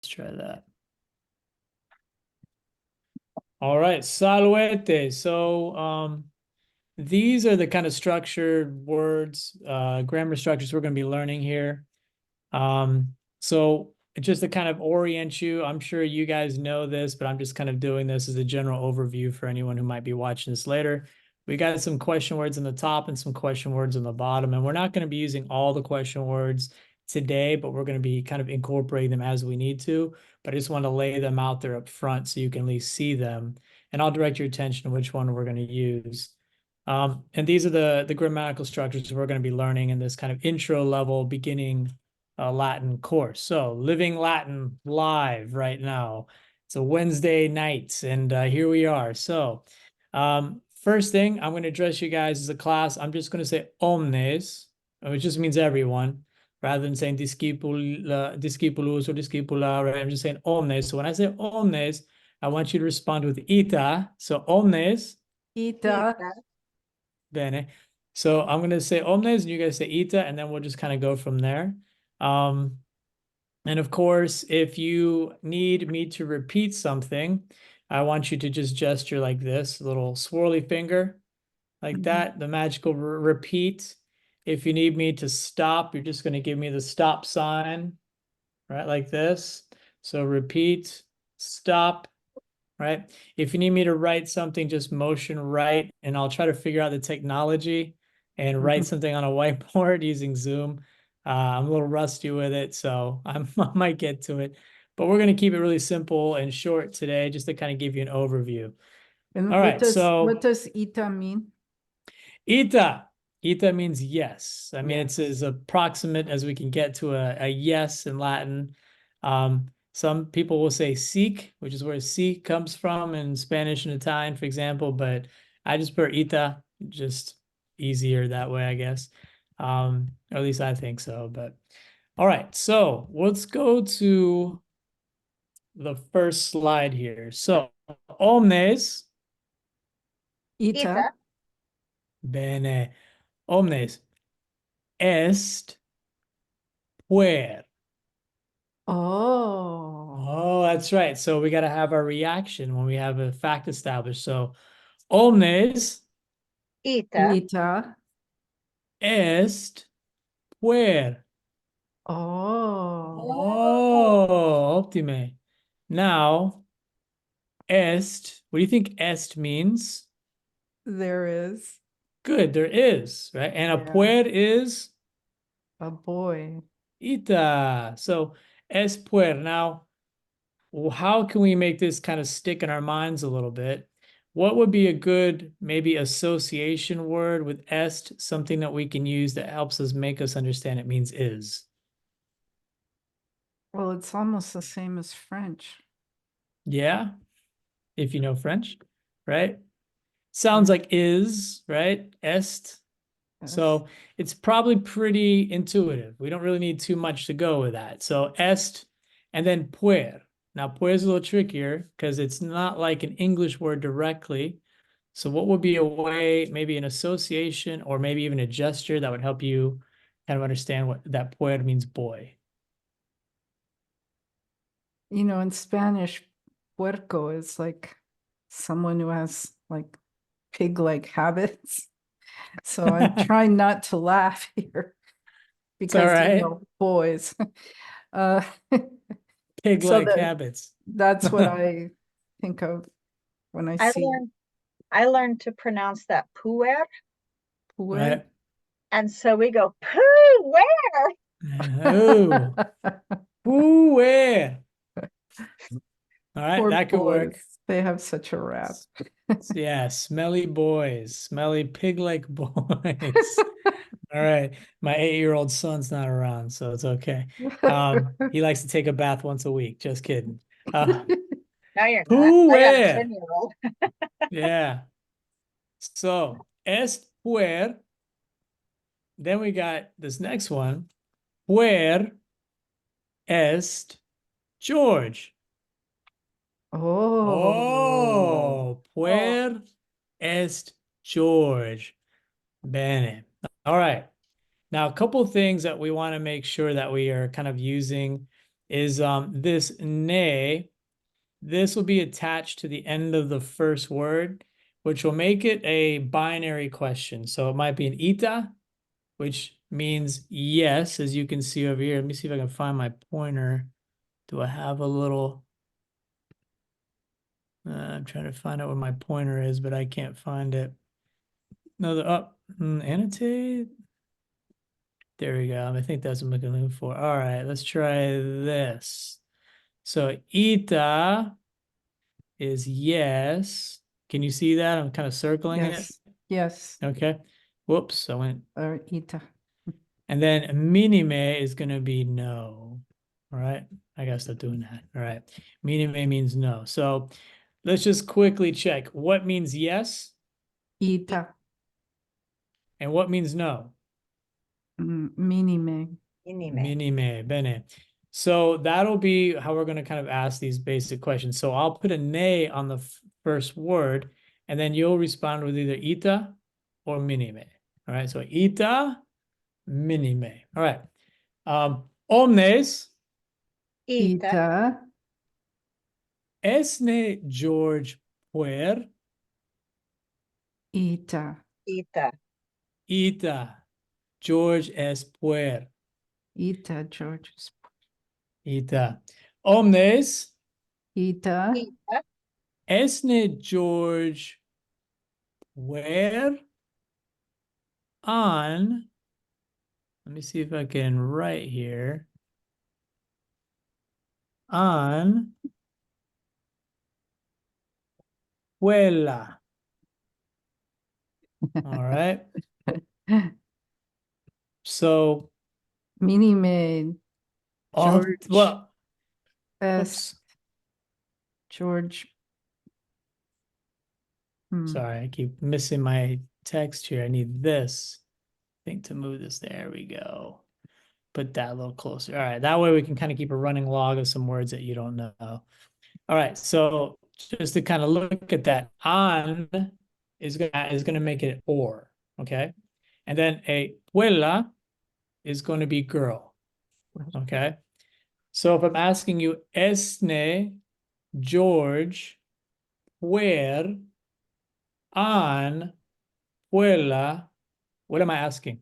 try that. All right, salvete. So these are the kind of structured words, grammar structures we're going to be learning here. So just to kind of orient you, I'm sure you guys know this, but I'm just kind of doing this as a general overview for anyone who might be watching this later. We got some question words on the top and some question words on the bottom, and we're not going to be using all the question words today, but we're going to be kind of incorporating them as we need to. But I just want to lay them out there up front so you can at least see them, and I'll direct your attention to which one we're going to use. And these are the grammatical structures we're going to be learning in this kind of intro level beginning Latin course. So living Latin live right now. It's a Wednesday night, and here we are. So first thing, I'm going to address you guys as a class. I'm just going to say omnes, which just means everyone, rather than saying discipulus or discipula, right? I'm just saying omnes. So when I say omnes, I want you to respond with ita. So omnes. Ita. Bene. So I'm going to say omnes and you guys say ita, and then we'll just kind of go from there. And of course, if you need me to repeat something, I want you to just gesture like this, a little swirly finger like that, the magical repeat. If you need me to stop, you're just going to give me the stop sign, right? Like this. So repeat, stop, right? If you need me to write something, just motion write, and I'll try to figure out the technology and write something on a whiteboard using Zoom. I'm a little rusty with it, so I might get to it. But we're going to keep it really simple and short today, just to kind of give you an overview. And All right, what does ita mean? Ita. Ita means yes. I mean, it's Yes. as approximate as we can get to a yes in Latin. Some people will say seek, which is where seek comes from in Spanish and Italian, for example, but I just prefer ita, just easier that way, I guess. Or at least I think so. But all right, so let's go to the first slide here. So omnes, Ita. bene, omnes est puer. Oh. Oh, that's right. So we got to have our reaction when we have a fact established. So omnes Ita. est puer. Oh. Oh, optime. Now, est, what do you think est means? There is. Good, there is, right? And a Yeah. puer is A boy. ita. So est puer. Now, how can we make this kind of stick in our minds a little bit? What would be a good maybe association word with est, something that we can use that helps us make us understand it means is? Well, it's almost the same as French. Yeah, if you know French, right? Sounds Yeah. like is, right? Est. Yes. So it's probably pretty intuitive. We don't really need too much to go with that. So est and then puer. Now, puer is a little trickier because it's not like an English word directly. So what would be a way, maybe an association or maybe even a gesture that would help you kind of understand what that puer means boy? You know, in Spanish, puerco is like someone who has like pig-like habits. So I'm trying not to laugh here It's all because, you right. know, boys. Uh, Pig-like habits. that's what I think of when I see I learned to pronounce that puer, puer. Right. and so we go puer. Oh, puer. All right, Poor that could work. boys. They have such a rap. Yeah, smelly boys, smelly pig-like boys. All right, my 8-year-old son's not around, so it's okay. He likes to take a bath once a week. Just kidding. No, you're not. I got a Puer. 10-year-old. Yeah. So est puer. Then we got this next one. Puer est George. Oh, puer est George. Bene. All right. Now, a couple of things that we want to make sure that we are kind of using is this ne. This will be attached to the end of the first word, which will make it a binary question. So it might be an ita, which means yes, as you can see over here. Let me see if I can find my pointer. Do I have a little? I'm trying to find out where my pointer is, but I can't find it. No, annotate. There we go. I think that's what I'm looking for. All right, let's try this. So ita is yes. Can you see that? I'm kind of circling it. Yes. Okay. Whoops, I went. Or ita. And then minime is going to be no. All right. I got to stop doing that. All right. Minime means no. So let's just quickly check. What means yes Ita. and what means no? Minime. Minime. Minime. Bene. So that'll be how we're going to kind of ask these basic questions. So I'll put a ne on the first word, and then you'll respond with either ita or minime. All right. So ita, minime. All right. Omnes Ita. Ita. esne George Puer Ita. Ita. ita. George es Puer. Ita, George. Ita. Omnes Ita. Ita. esne George Puer on. Let me see if I can write here. On Puela. All right. So, Minime. George. well, S. oops. George. Sorry, I keep missing my text here. I need this thing to move this. There we go. Put that a little closer. All right. That way we can kind of keep a running log of some words that you don't know. All right. So just to kind of look at that, on is gonna make it or. Okay. And then a puela is going to be girl. Okay. So if I'm asking you, esne George Puer on Puela, what am I asking?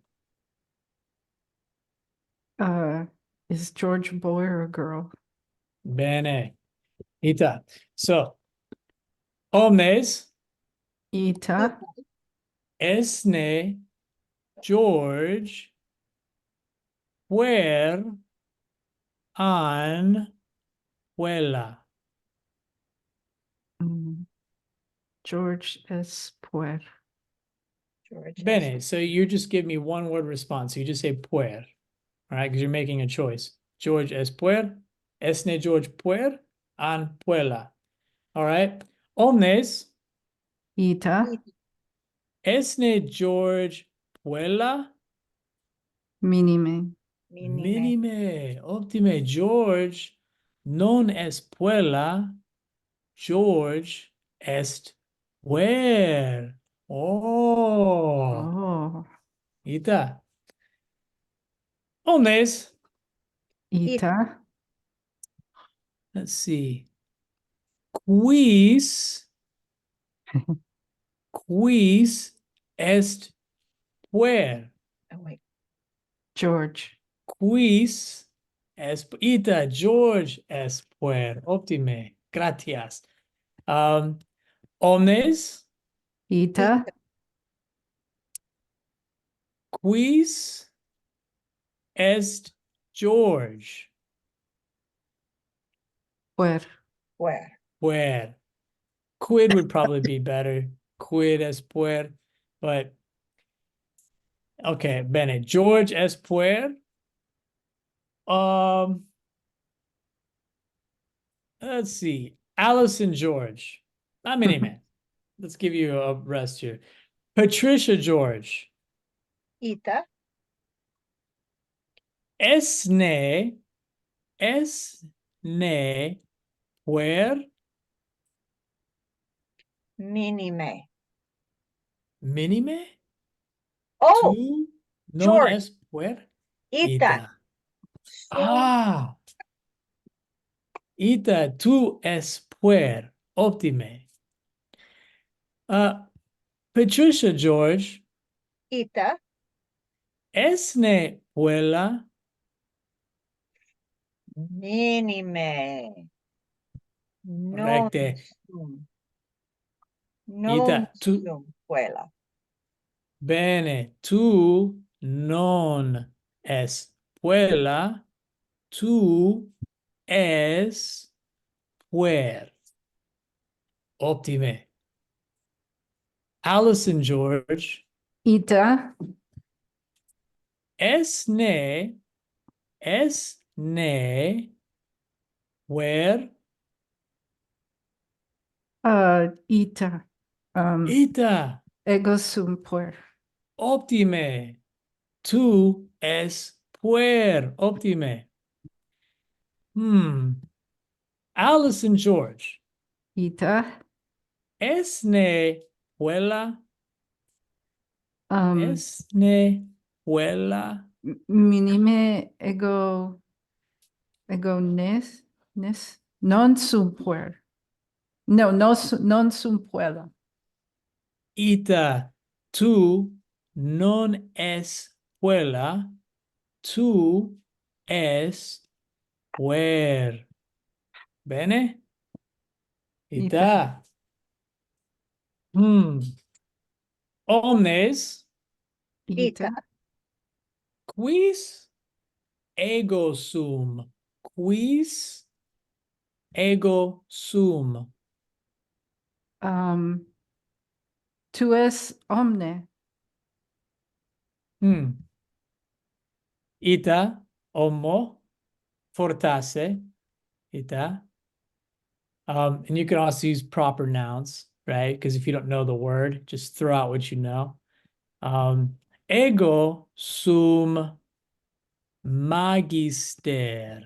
Is George boy or girl? Bene. Ita. So, omnes Ita. esne George Puer on Puela. George es Puer. George. Bene. So you just give me one word response. You just say Puer. All right, because you're making a choice. George es Puer, esne George Puer on Puela. All right. Omnes Ita. esne George Puela. Minime. Minime. Minime. Optime. George non es Puela. George est Puer. Oh. Oh. Ita. Omnes. Ita. Let's see. Quis est Puer. Oh, wait. George. Quis es ita George es Puer. Optime. Gracias. Omnes Ita. quis est George Puer. Where? Puer. Quid would probably be better. Quid es Puer. But okay, bene. George es Puer. Let's see. Allison George. Not many man. Let's give you a rest here. Patricia George. Ita. Esne puer Minime. minime Oh, tu non George. es puer Ita. ita. So Ah, Ita tu es puer. Optime. Patricia George, Ita. esne puella. Minime. Non Correcte. sum. Ita Non tu. sum puella. Bene. Tu non es puella. Tu es puer. Optime. Allison George, Ita. esne puer. Ita. Ita. Ego sum puer. Optime. Tu es puer. Optime. Allison George. Ita. Esne puella. Um, Esne puella. minime ego nes, non sum puer. No, non sum puella. Ita. Tu non es puella. Tu es puer. Bene? Ita. Ita. Omnes Ita. quis ego sum. Quis ego sum. Tu es omne. Ita homo fortasse. Ita. And you can also use proper nouns, right? Because if you don't know the word, just throw out what you know. Ego sum magister.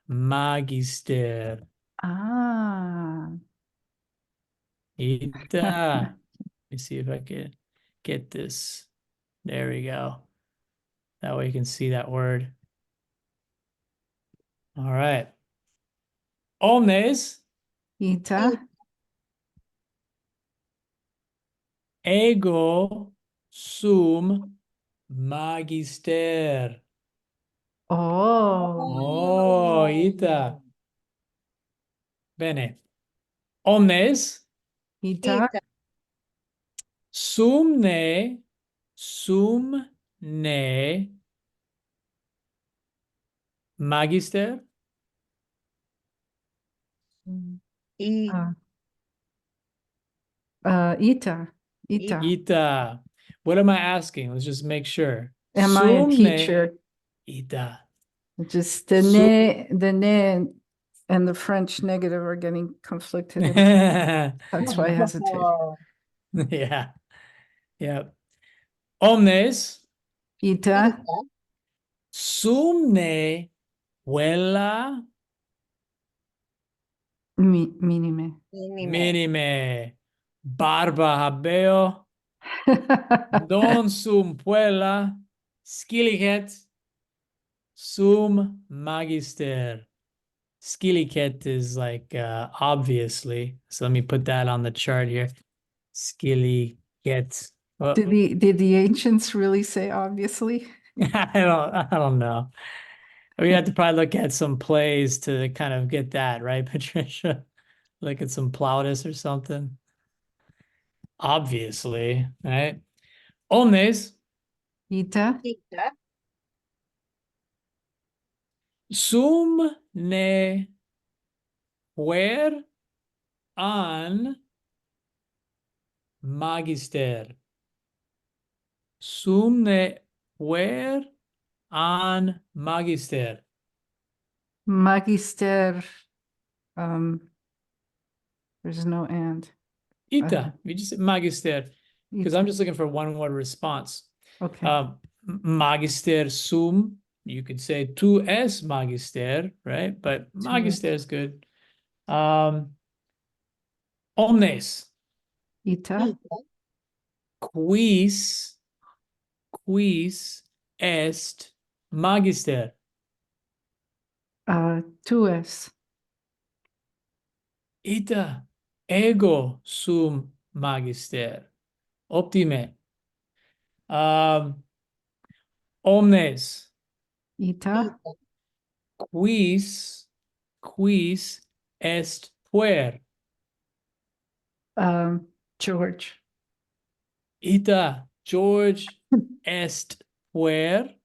Magister. Ah. Ita. Let me see if I can get this. There we go. That way you can see that word. All right. Omnes Ita. ego sum magister. Oh. Oh, ita. Bene. Omnes Ita. Ita. sum ne magister. I. Uh, Ita. Ita. Ita. What am I asking? Let's just make sure. Am I a Sum ne teacher? ita. Just Sum. the ne and the French negative are getting conflicted. That's why I hesitate. Yeah. Yep. Omnes Ita. sum ne quella Minime. Minime. minime barba habeo non sum puella scilicet sum magister. Scilicet is like obviously. So let me put that on the chart here. Scilicet. Well, Did the ancients really say obviously? I don't know. We have to probably look at some plays to kind of get that, right, Patricia? Look at some Plautus or something. Obviously, right? Omnes Ita. Ita. sum ne puer an magister. Sum ne puer an magister. Magister. There's no and. Ita. We just said magister because Ita. I'm just looking for one word response. Okay. Magister sum. You could say tu es magister, right? But magister is good. Omnes Ita. quis est magister. Tu es. Ita ego sum magister. Optime. Omnes Ita, ita, quis est puer. George. Ita George est puer.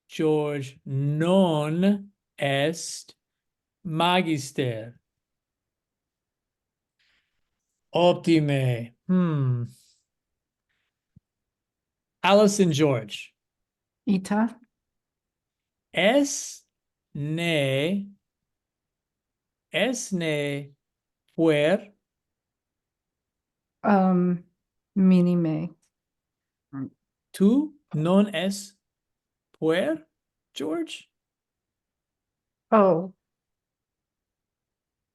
George non est magister. Optime. Alice and George. Ita, Es ne puer. minime. Tu non es puer, George? Oh,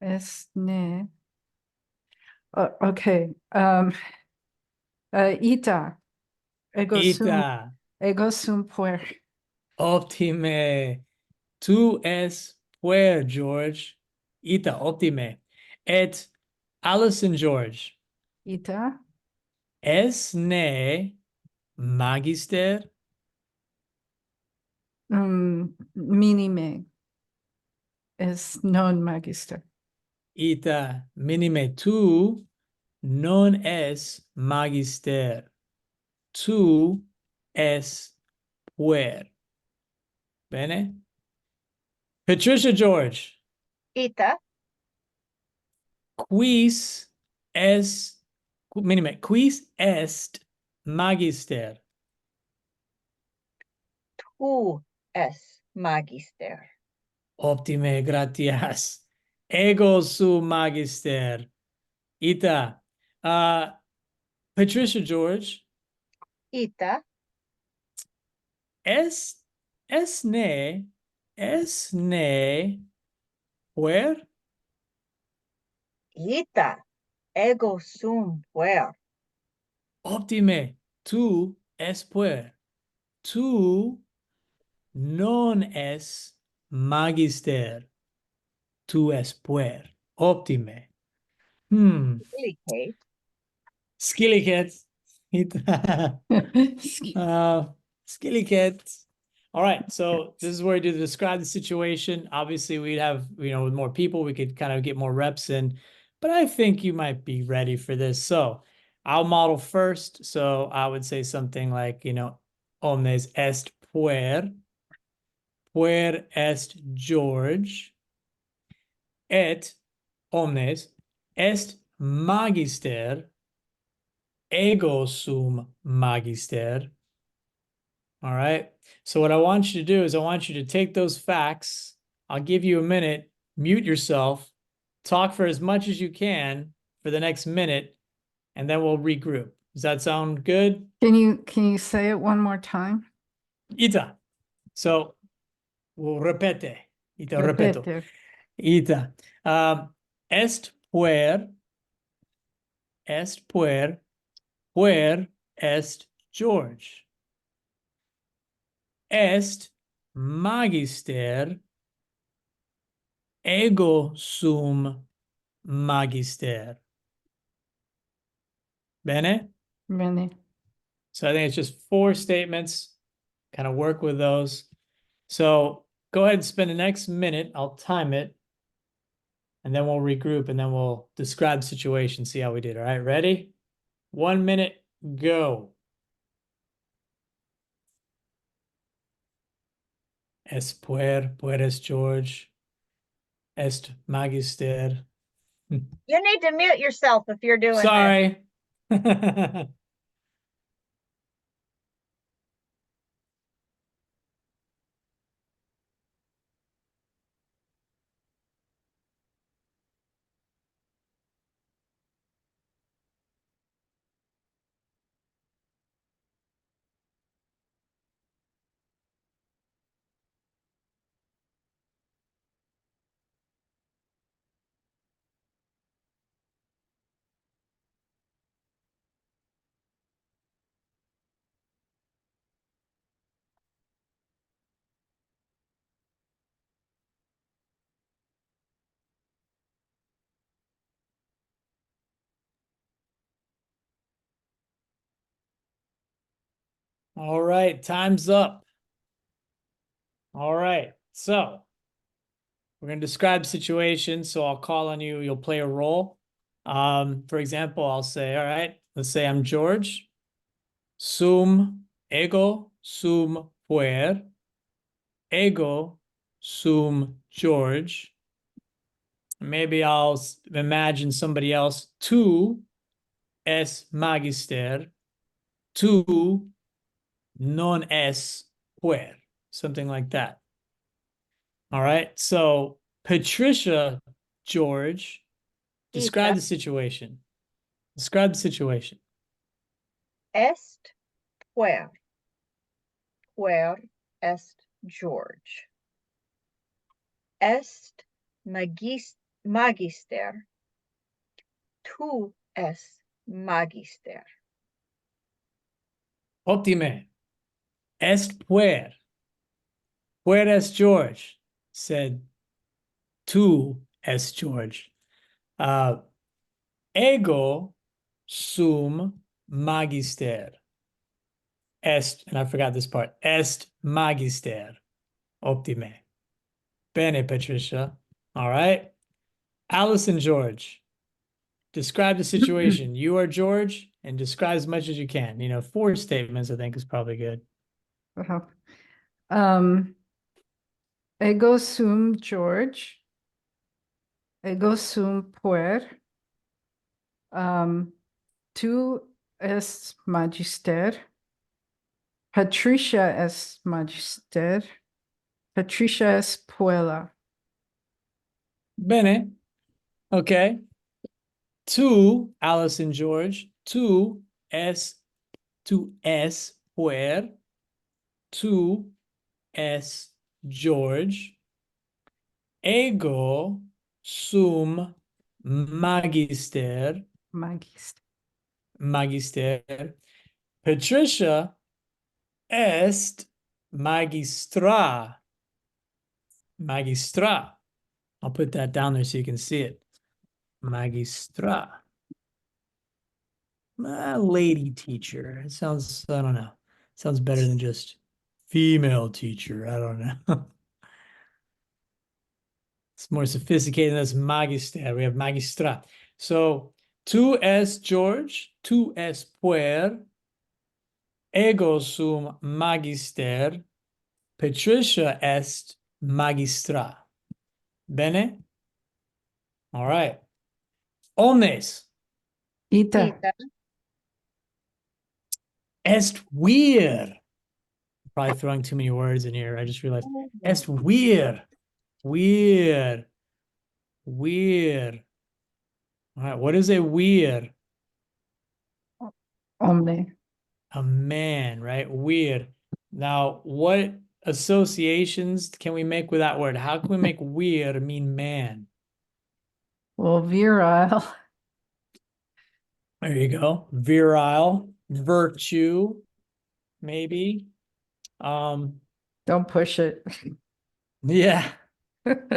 esne. Okay. Ita, Ita. ego sum puer. Optime. Tu es puer, George. Ita, optime. Et Alice and George. Ita, Es ne magister. minime. Es non magister. Ita minime tu non es magister. Tu es puer. Bene? Patricia George. ita, Quis es minime quis est magister. tu es magister. Optime, gratias. Ego su magister. Ita. Patricia George. Ita, Es es ne puer. ita, ego sum puer. Optime. Tu es puer. Tu non es magister. Tu es puer. Optime. Silicate, Skilly cat. uh, skilly cat. All right. So this is where we do the describe the situation. Obviously, we'd have, with more people, we could kind of get more reps in, but I think you might be ready for this. So I'll model first. So I would say something like, omnes est puer, puer est George, et omnes est magister, ego sum magister. All right. So what I want you to do is I want you to take those facts. I'll give you a minute, mute yourself, talk for as much as you can for the next minute, and then we'll regroup. Does that sound good? Can you say it one more time? Ita. So we'll repete. Ita, repeto. Repete. Ita. Est puer, puer est George. Est magister, ego sum magister. Bene? Many. So I think it's just 4 statements. Kind of work with those. So go ahead and spend the next minute. I'll time it. And then we'll regroup and then we'll describe the situation, see how we did. All right, ready? 1 minute, go. Es puer, pueres George. Est magister. you need to mute yourself if you're doing this. Sorry. All right, time's up. All right, so we're going to describe situations. So I'll call on you. You'll play a role. For example, I'll say, all right, let's say I'm George. Sum ego sum puer. Ego sum George. Maybe I'll imagine somebody else. Tu es magister. Tu non es puer. Something like that. All right. So Patricia, George, describe Ita the situation. Describe the situation. est puer. Puer est George. Est magister. Tu es magister. Optime. Est puer. Puer es George, said tu es George. Ego sum magister. Est, and I forgot this part. Est magister. Optime. Bene, Patricia. All right. Allison, George. Describe the situation. You are George, and describe as much as you can. 4 statements, I think, is probably good. Uh-huh. Um, ego sum George. Ego sum puer. Tu es magister. Patricia es magister. Patricia es puella. Bene. Okay. Tu, Allison, George. Tu es puer. Tu es George. Ego sum magister. Magister. Magister. Patricia est magistra. Magistra. I'll put that down there so you can see it. Magistra. Lady teacher. It sounds, I don't know. Sounds better than just female teacher. I don't know. It's more sophisticated than this magister. We have magistra. So, tu es George, tu es puer, ego sum magister, Patricia est magistra. Bene? All right. Omnes Ita. Ita est wir. Probably throwing too many words in here. I just realized. Est wir. Weird. Weird. All right. What is a weird? Omne. A man, right? Weird. Now, what associations can we make with that word? How can we make weird mean man? Well, virile. There you go. Virile, virtue, maybe. Don't push it. Yeah.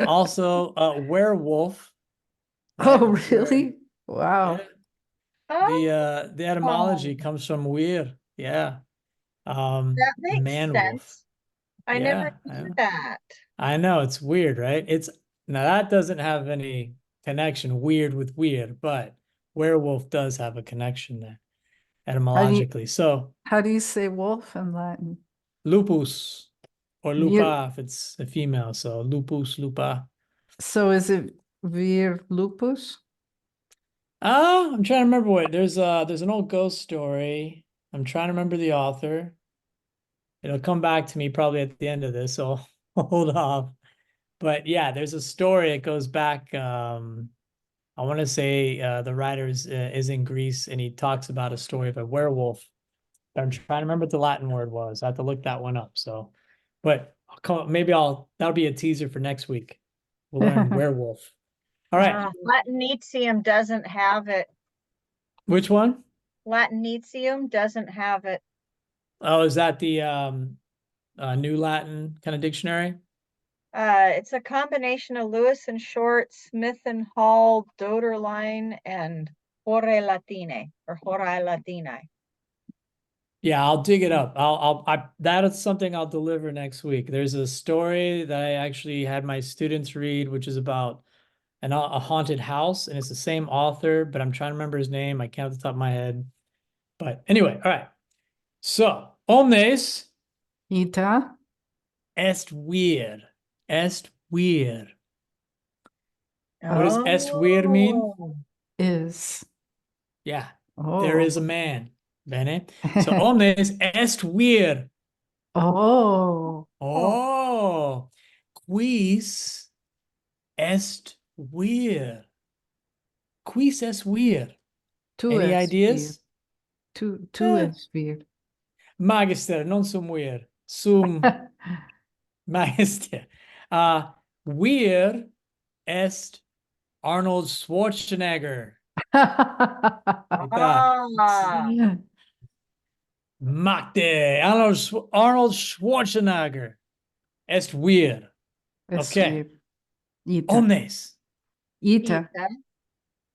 Also, werewolf. Oh, right? really? Wow. Yeah. The etymology Oh, comes from weird. Yeah. that makes Man wolf. sense. I never Yeah. knew that. I know it's weird, right? It's now that doesn't have any connection, weird with weird, but werewolf does have a connection there etymologically. So How do you say wolf in Latin? lupus or Vir, lupa if it's a female. So lupus, lupa. so is it vir lupus? I'm trying to remember what there's an old ghost story. I'm trying to remember the author. It'll come back to me probably at the end of this, so I'll hold off. But yeah, there's a story that goes back. I want to say the writer is in Greece, and he talks about a story of a werewolf. But I'm trying to remember what the Latin word was. I have to look that one up. So, but maybe that'll be a teaser for next week. We'll learn werewolf. All right, Latinicium doesn't have it. which one? Latinicium doesn't have it. Oh, is that the New Latin kind of dictionary? It's a combination of Lewis and Short, Smith and Hall, Doderline, and Hore Latine or Hora Latine. Yeah, I'll dig it up. That is something I'll deliver next week. There's a story that I actually had my students read, which is about a haunted house, and it's the same author, but I'm trying to remember his name. I can't off the top of my head. But anyway, all right. So, omnes Ita est vir. Est vir. What does est vir mean? Oh, is. Yeah, there Oh. is a man. Bene. So omnes est vir. Oh. Oh, quis est vir. Quis est vir. Tu Any es vir. ideas? Tu es vir. Magister, non sum vir. Sum magister. Vir est Arnold Schwarzenegger. Ita. ah, Magde. Arnold Schwarzenegger. Est vir. Es Okay. vir. Ita. Omnes. Ita. ita,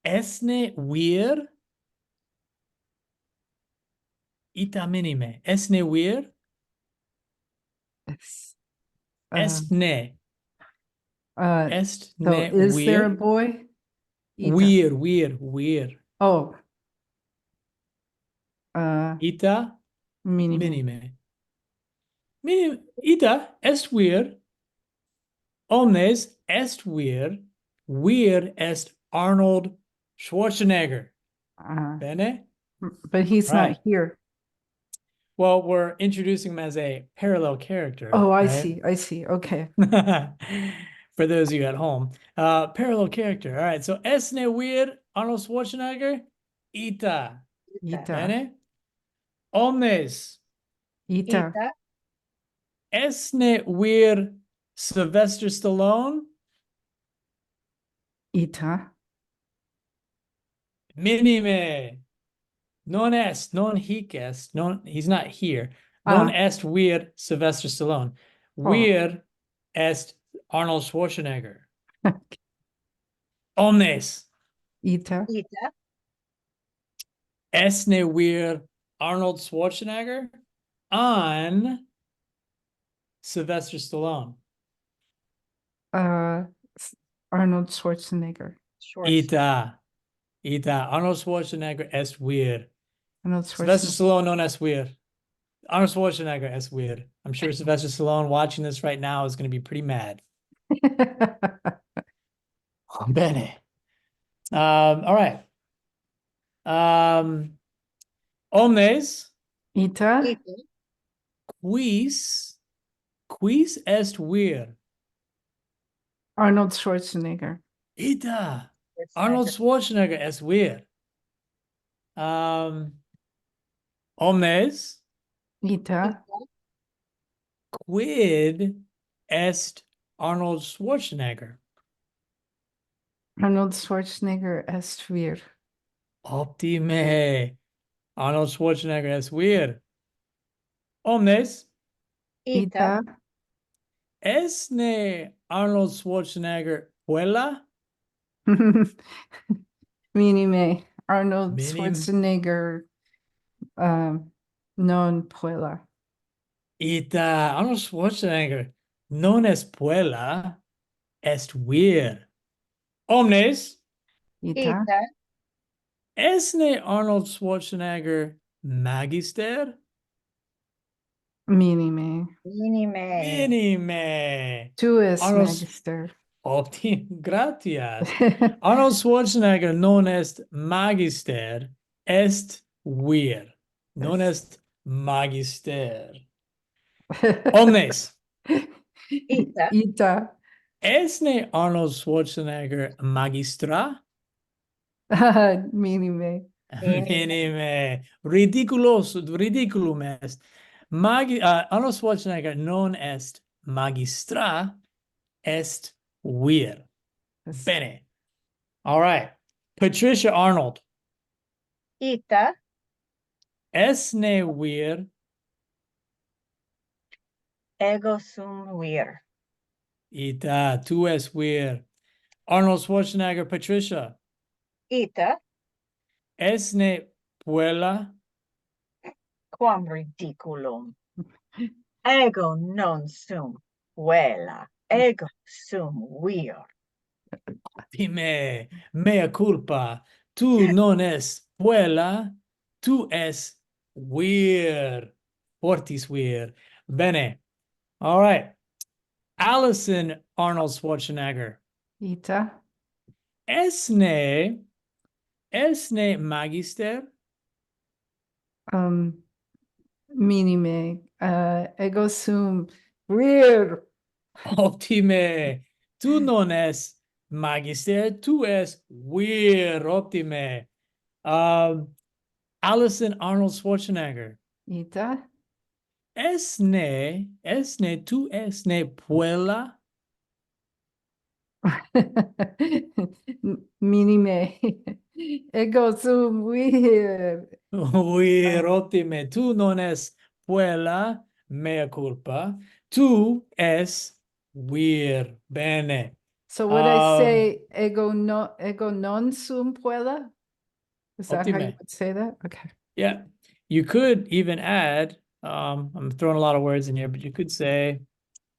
Esne vir. Ita minime. Esne vir. Es. Estne. So Estne is there a vir. boy? Ita. Vir. Oh. Ita Minime. minime. Ita est vir. Omnes est vir. Vir est Arnold Schwarzenegger. Bene? But he's Right. not here. Well, we're introducing him as a parallel character. Oh, I right? see. I see. Okay. For those of you at home. Parallel character. All right. So esne vir Arnold Schwarzenegger. Ita. Ita. Bene? Omnes Ita. ita, esne vir Sylvester Stallone. Ita. Minime. Non hic est. He's not here. Non est vir Sylvester Stallone. Vir est Arnold Schwarzenegger. Omnes Ita. ita, esne vir Arnold Schwarzenegger on Sylvester Stallone. Arnold Schwarzenegger. Schwartz. Ita. Arnold Schwarzenegger est vir. Arnold Sylvester Schwarzenegger. Stallone non est vir. Arnold Schwarzenegger est vir. I'm sure Sylvester Stallone watching this right now is going to be pretty mad. Bene. All right. Omnes Ita. Ita, quis est vir. Arnold Schwarzenegger. Ita. Schwarzenegger. Arnold Schwarzenegger est vir. Omnes Ita. quid est Arnold Schwarzenegger. Arnold Schwarzenegger est vir. Optime. Arnold Schwarzenegger est vir. Omnes ita, esne Arnold Schwarzenegger puella. Minime. Arnold Minim- Schwarzenegger. Non puella. Ita Arnold Schwarzenegger non est puella, est vir. Omnes Ita. ita, esne Arnold Schwarzenegger magister. Minime. minime, Minime. Tu es Arnold- magister. Gratias. Arnold Schwarzenegger non est magister, est vir. Non est magister. Omnes. ita, Ita. Esne Arnold Schwarzenegger magistra? Minime. Minime. Ridiculum est. Arnold Schwarzenegger non est magistra, est vir. Yes. Bene. All right. Patricia Arnold. ita, Esne vir. ego sum vir. Ita, tu es vir. Arnold Schwarzenegger, Patricia. Ita, Esne puella. quam ridiculum. Ego non sum puella, ego sum vir. Dime, mea culpa. Tu non es puella, tu es weird. Fortis weird. Bene. All right. Allison Arnold Schwarzenegger. Ita. Esne magister. Minime. Ego sum vir. Optime. Tu non es magister, tu es weird. Optime. Allison Arnold Schwarzenegger. Ita. Tu esne puella. Minime. Ego sum vir. Weird. Optime. Tu non es puella, mea culpa. Tu es weird. Bene. So would I say ego non sum puella? Is that how you Optime. would say that? Okay. Yeah. You could even add, I'm throwing a lot of words in here, but you could say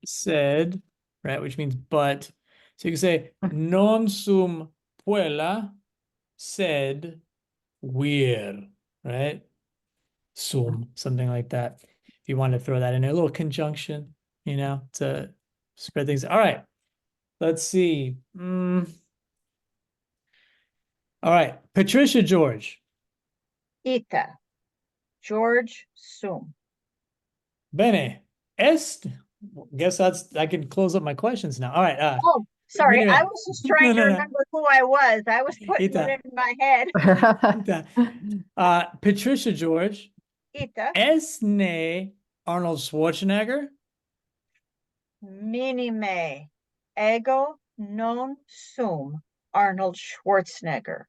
said, right, which means but. So you can say non sum puella, said we're, right? Sum, something like that. If you want to throw that in a little conjunction, to spread things. All right. Let's see. All right. Patricia George. Ita. George sum. Bene. Est. Guess I can close up my questions now. All right. Oh, sorry. I Minime. was just trying to No. remember who I was. I was putting Ita. it in my head. Ita. Patricia George. Ita. Esne Arnold Schwarzenegger. Minime. Ego non sum Arnold Schwarzenegger.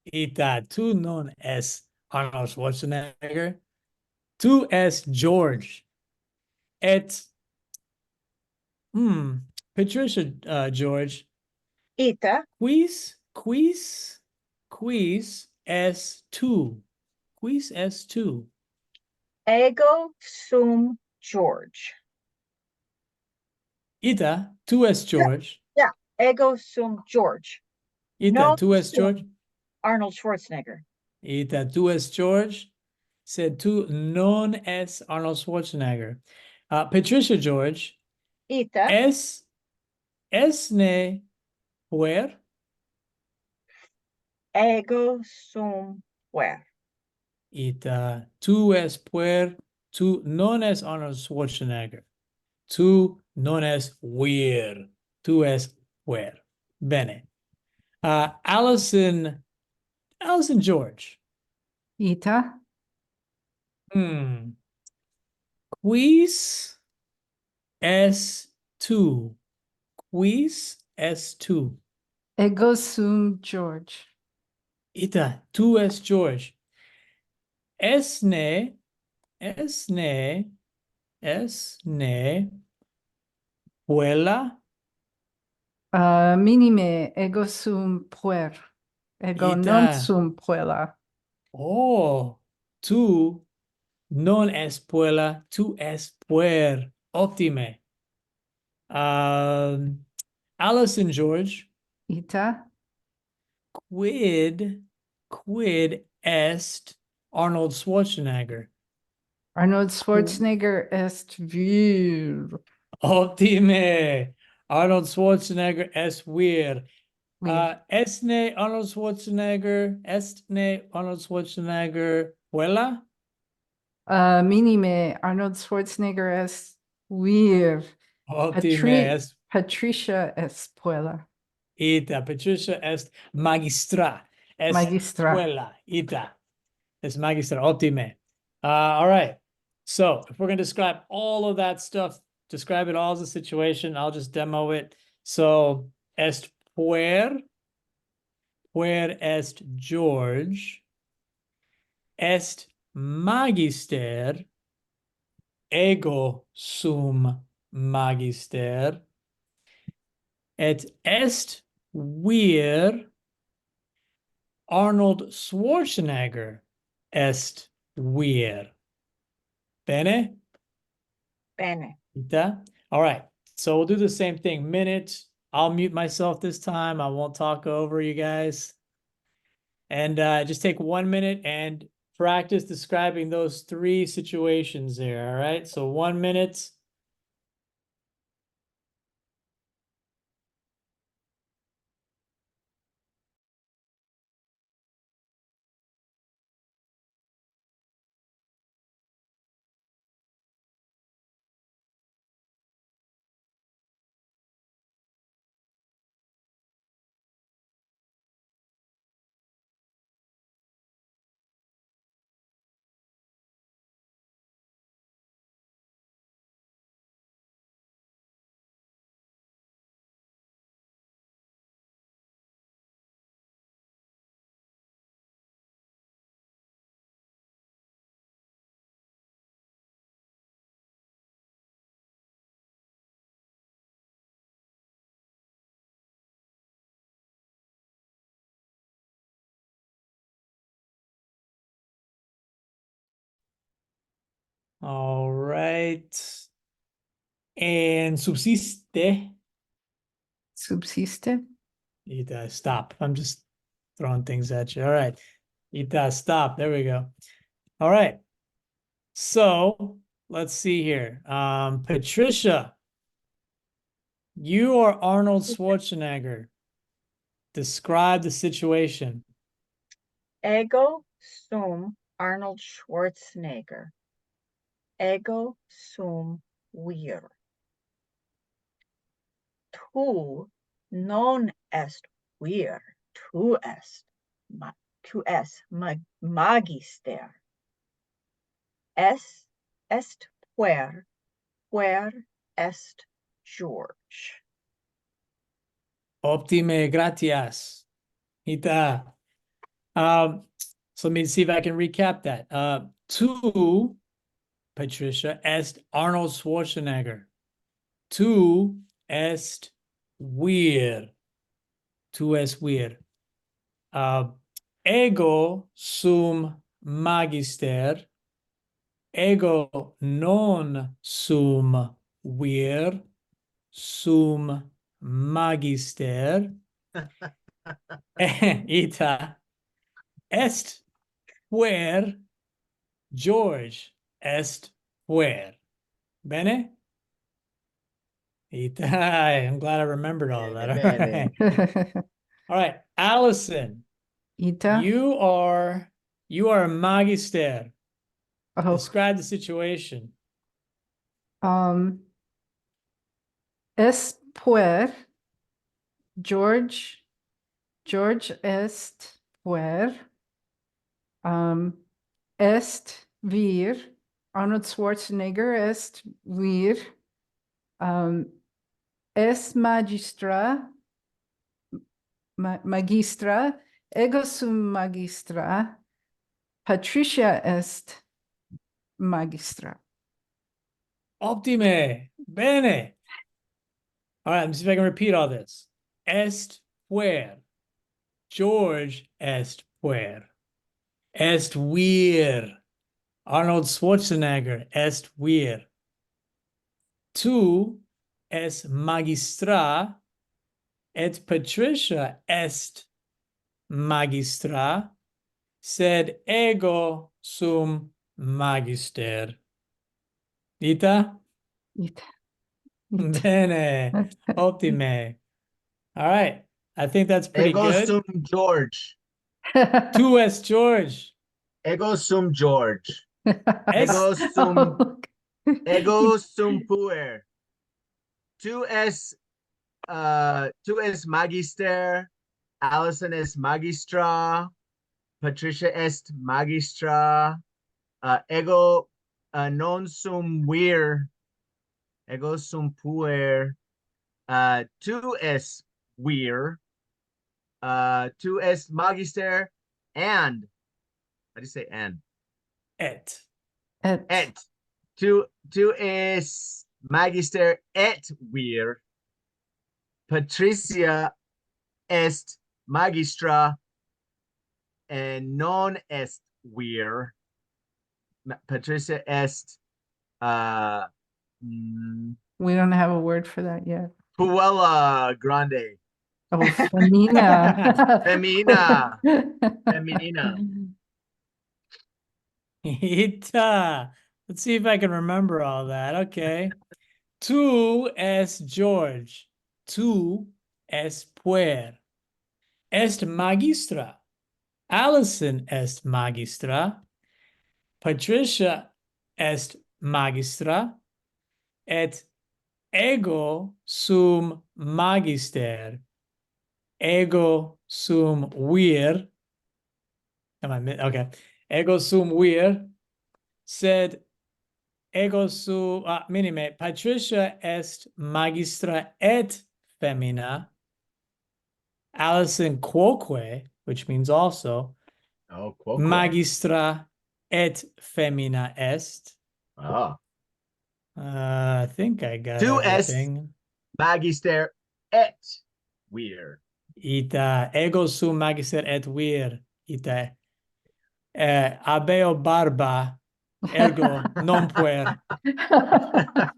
Ita. Tu non es Arnold Schwarzenegger. Tu es George. Et Patricia George. Ita. Quis es tu. Quis es tu. Ego sum George. Ita, tu es George. Yeah. Ego sum George. Ita, Non tu es sum George. Arnold Schwarzenegger. Ita, tu es George. Said tu non es Arnold Schwarzenegger. Patricia George. Ita. Esne puer. Ego sum puer. Ita, tu es puer. Tu non es Arnold Schwarzenegger. Tu non es weird. Tu es puer. Bene. Allison George. Ita. Quis es tu. Quis es tu. Ego sum George. Ita, tu es George. Esne puella. Minime. Ego sum puer. Ego non Ita. sum puella. Oh, tu non es puella, tu es puer. Optime. Allison George. Ita. Quid est Arnold Schwarzenegger? Arnold Schwarzenegger est vir. Optime. Arnold Schwarzenegger es wir. Vir. Estne Arnold Schwarzenegger, vuela. Minime. Arnold Schwarzenegger est vir. Optime. Patricia est puella. Ita. Patricia est magistra. Magistra. Vuela. Ita. Es magistra. Optime. All right. So if we're going to describe all of that stuff, describe it all as a situation, I'll just demo it. So est puer est George, est magister, ego sum magister, et est wir Arnold Schwarzenegger est wir. Bene? Bene. Ita? All right. So we'll do the same thing. Minute. I'll mute myself this time. I won't talk over you guys. And just take 1 minute and practice describing those three situations there. All right. So 1 minute. All right. And subsiste. Subsiste. Ita, stop. I'm just throwing things at you. All right. Ita, stop. There we go. All right. So let's see here. Patricia, you are Arnold Schwarzenegger. Describe the situation. Ego sum Arnold Schwarzenegger. Ego sum vir. Tu non est vir. Tu est magister. Est puer. Puer est George. Optime, gratias. Ita. So let me see if I can recap that. Tu, Patricia, est Arnold Schwarzenegger. Tu est vir. Tu es vir. Ego sum magister. Ego non sum vir. Sum magister. Ita. Est puer. George est puer. Bene? Ita. I'm glad I remembered all that. All Bene, right. All right. Allison, Ita. you are a magister. Oh, Describe the situation. est puer. George est puer. Est vir. Arnold Schwarzenegger est vir. Es magistra. Magistra. Ego sum magistra. Patricia est magistra. Optime. Bene. All right, let me see if I can repeat all this. Est puer. George est puer. Est vir. Arnold Schwarzenegger est vir. Tu es magistra et Patricia est magistra, sed ego sum magister. Ita? Ita. Bene. Optime. All right. I think that's pretty ego good. sum George. Tu es George. Ego sum George. Es Ego sum puer. Tu es magister. Allison es magistra. Patricia est magistra. Ego non sum vir. Ego sum puer. Tu es vir. Tu es magister. And how do you say and? et. Et. Tu es magister et vir. Patricia est magistra and non est vir. Patricia est Uh, mm, We don't have a word for that yet. Puella Grande. Oh, Femina. Femina. Femina. Ita. Let's see if I can remember all that. Okay. Tú es George. Tú es Puer. Est magistra. Allison est magistra. Patricia est magistra. Et ego sum magister. Ego sum vir. Okay. Ego sum vir. Sed ego sum minime. Patricia est magistra et femina. Allison quoque, which means also, Oh, quoque. magistra et femina est. Ah. I think I got Tu est everything. magister et vir. Ita ego sum magister et vir. Ita habeo barba, ergo non puer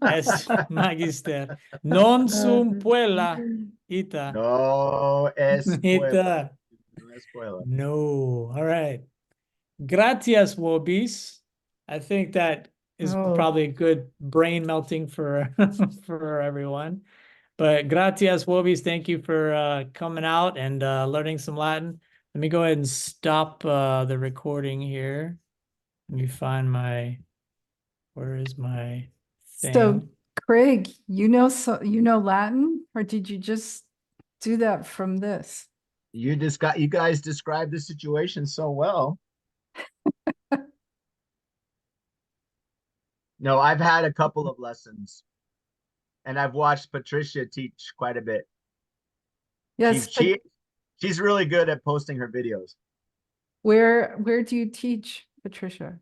est magister. Non sum puella. Ita. No es puella. Ita. No es puella. No. All right. Gratias, Wobis. I think that is Oh. probably a good brain melting for for everyone. But gratias, Wobis, thank you for coming out and learning some Latin. Let me go ahead and stop the recording here. Let me find my, where is my thing? So, Craig, you know Latin, or did you just do that from this? You guys described the situation so well. No, I've had a couple of lessons, and I've watched Patricia teach quite a bit. Yes, She's really good at posting her videos. where do you teach, Patricia?